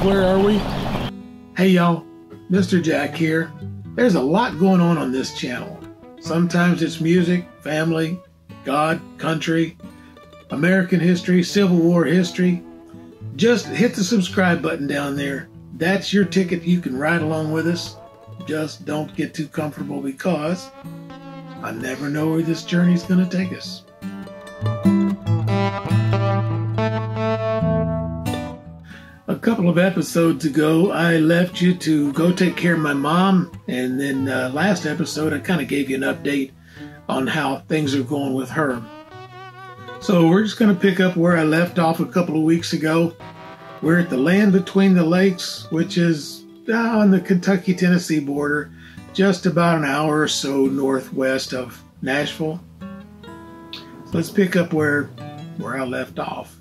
where are we? Hey y'all, Mr. Jack here. There's a lot going on this channel. Sometimes it's music, family, God, country, American history, Civil War history. Just hit the subscribe button down there. That's your ticket. You can ride along with us. Just don't get too comfortable because I never know where this journey's going to take us. A couple of episodes ago, I left you to go take care of my mom, and then last episode I kind of gave you an update on how things are going with her. So we're just going to pick up where I left off a couple of weeks ago. We're at the land between the lakes, which is on the Kentucky-Tennessee border, just about an hour or so northwest of Nashville. So let's pick up where I left off.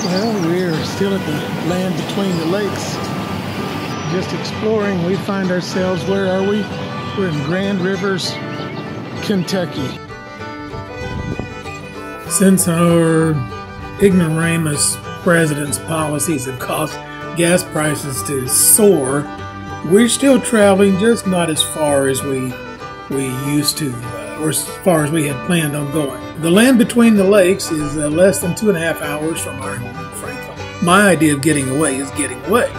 Well, we're still at the land between the lakes, just exploring. We find ourselves, where are we? We're in Grand Rivers, Kentucky. Since our ignoramus president's policies have caused gas prices to soar, we're still traveling, just not as far as we used to, or as far as we had planned on going. The land between the lakes is less than 2.5 hours from our home in Franklin. My idea of getting away is getting away.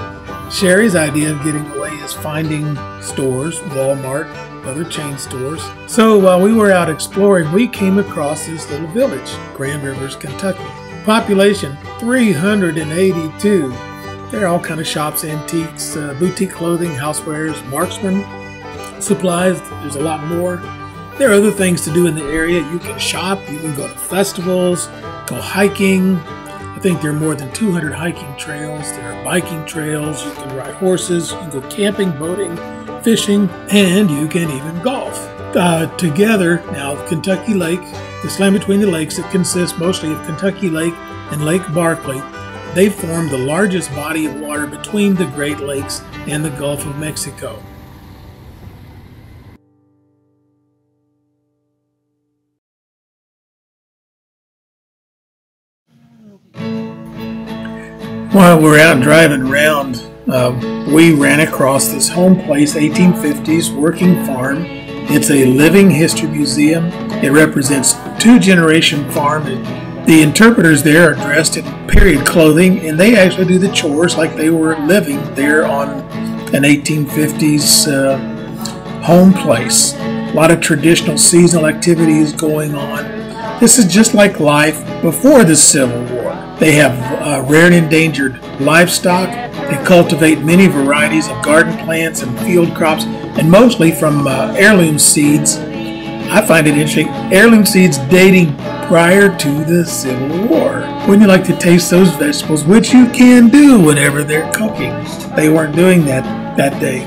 Sherry's idea of getting away is finding stores, Walmart, other chain stores. So while we were out exploring, we came across this little village, Grand Rivers, Kentucky. Population 382. There are all kind of shops, antiques, boutique clothing, housewares, marksman supplies. There's a lot more. There are other things to do in the area. You can shop, you can go to festivals, go hiking. I think there are more than 200 hiking trails. There are biking trails. You can ride horses. You can go camping, boating, fishing, and you can even golf. Together, now Kentucky Lake, this land between the lakes, it consists mostly of Kentucky Lake and Lake Barkley. They form the largest body of water between the Great Lakes and the Gulf of Mexico. While we're out driving around, we ran across this home place, 1850s working farm. It's a living history museum. It represents two-generation farm. The interpreters there are dressed in period clothing, and they actually do the chores like they were living there on an 1850s home place. A lot of traditional seasonal activities going on. This is just like life before the Civil War. They have rare and endangered livestock. They cultivate many varieties of garden plants and field crops, and mostly from heirloom seeds. I find it interesting, heirloom seeds dating prior to the Civil War. Wouldn't you like to taste those vegetables, which you can do whenever they're cooking? They weren't doing that day.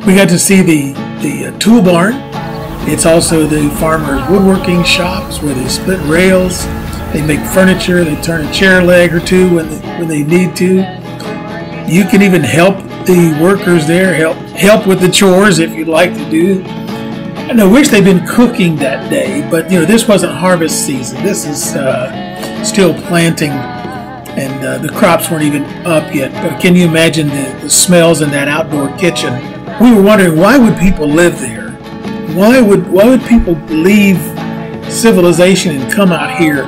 We got to see the tool barn. It's also the farmers' woodworking shops where they split rails. They make furniture. They turn a chair leg or two when they need to. You can even help the workers there, help with the chores if you'd like to do. And I wish they'd been cooking that day, but this wasn't harvest season. This is still planting, and the crops weren't even up yet. But can you imagine the smells in that outdoor kitchen? We were wondering, why would people live there? Why would people leave civilization and come out here?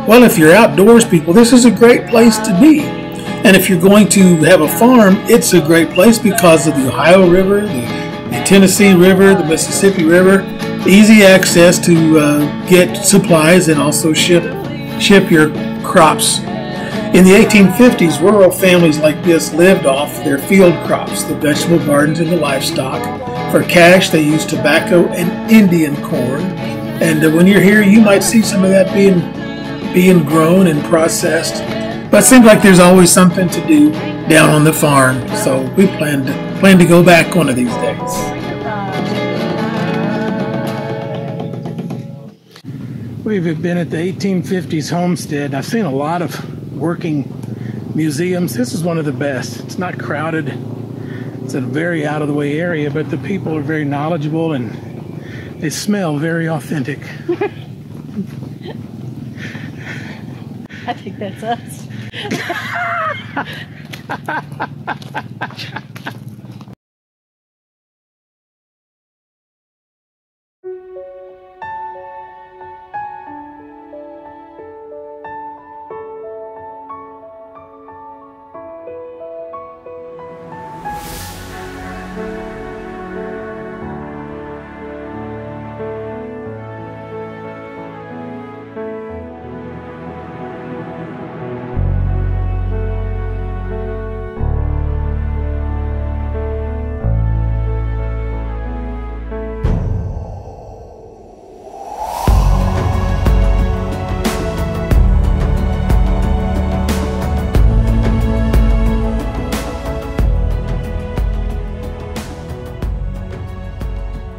Well, if you're outdoors people, this is a great place to be. And if you're going to have a farm, it's a great place because of the Ohio River, the Tennessee River, the Mississippi River, easy access to get supplies and also ship ship your crops. In the 1850s, rural families like this lived off their field crops, the vegetable gardens and the livestock. For cash, they used tobacco and Indian corn. And when you're here, you might see some of that being grown and processed. But it seems like there's always something to do down on the farm. So we plan to go back one of these days. We've been at the 1850s homestead. I've seen a lot of working museums. This is one of the best. It's not crowded. It's a very out of the way area, but the people are very knowledgeable and they smell very authentic. I think that's us.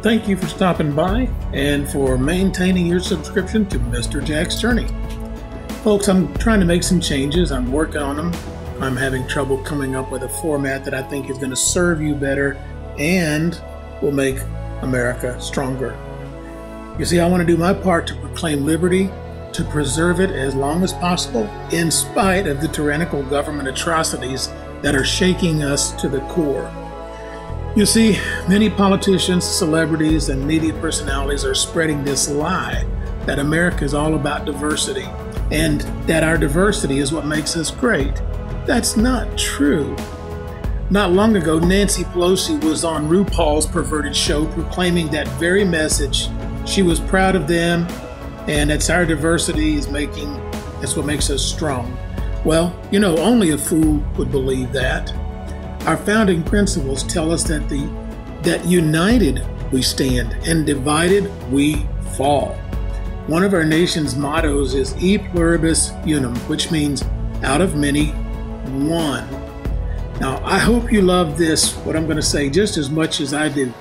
Thank you for stopping by and for maintaining your subscription to Mr. Jack's Journey. Folks, I'm trying to make some changes. I'm working on them. I'm having trouble coming up with a format that I think is going to serve you better and will make America stronger. You see, I want to do my part to proclaim liberty, to preserve it as long as possible, in spite of the tyrannical government atrocities that are shaking us to the core. You see, many politicians, celebrities, and media personalities are spreading this lie that America is all about diversity and that our diversity is what makes us great. That's not true. Not long ago, Nancy Pelosi was on RuPaul's perverted show proclaiming that very message. She was proud of them, and it's our diversity that's what makes us strong. Well, you know, only a fool would believe that. Our founding principles tell us that united we stand and divided we fall. One of our nation's mottos is E pluribus unum, which means out of many, one. Now, I hope you love this, what I'm going to say, just as much as I do.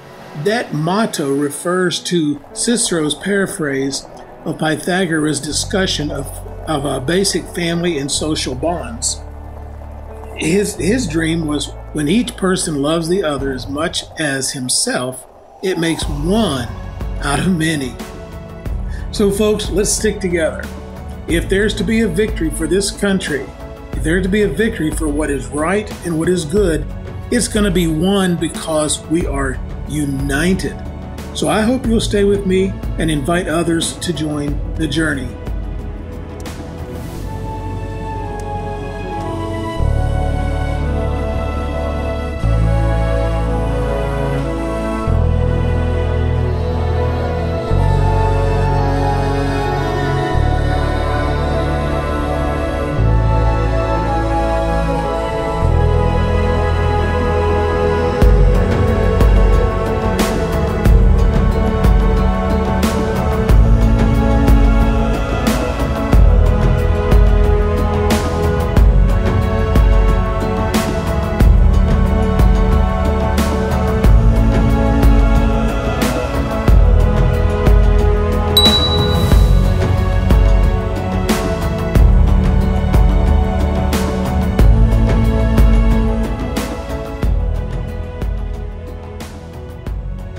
That motto refers to Cicero's paraphrase of Pythagoras' discussion of basic family and social bonds. His dream was when each person loves the other as much as himself, it makes one out of many. So folks, let's stick together. If there's to be a victory for this country, if there's to be a victory for what is right and what is good, it's going to be won because we are united. So I hope you'll stay with me and invite others to join the journey.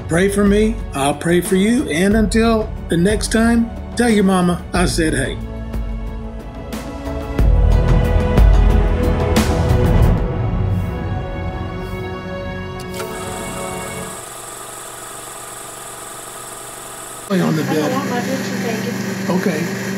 Pray for me, I'll pray for you, and until the next time, tell your mama I said hey. On the bed. I don't want my picture taken. Okay.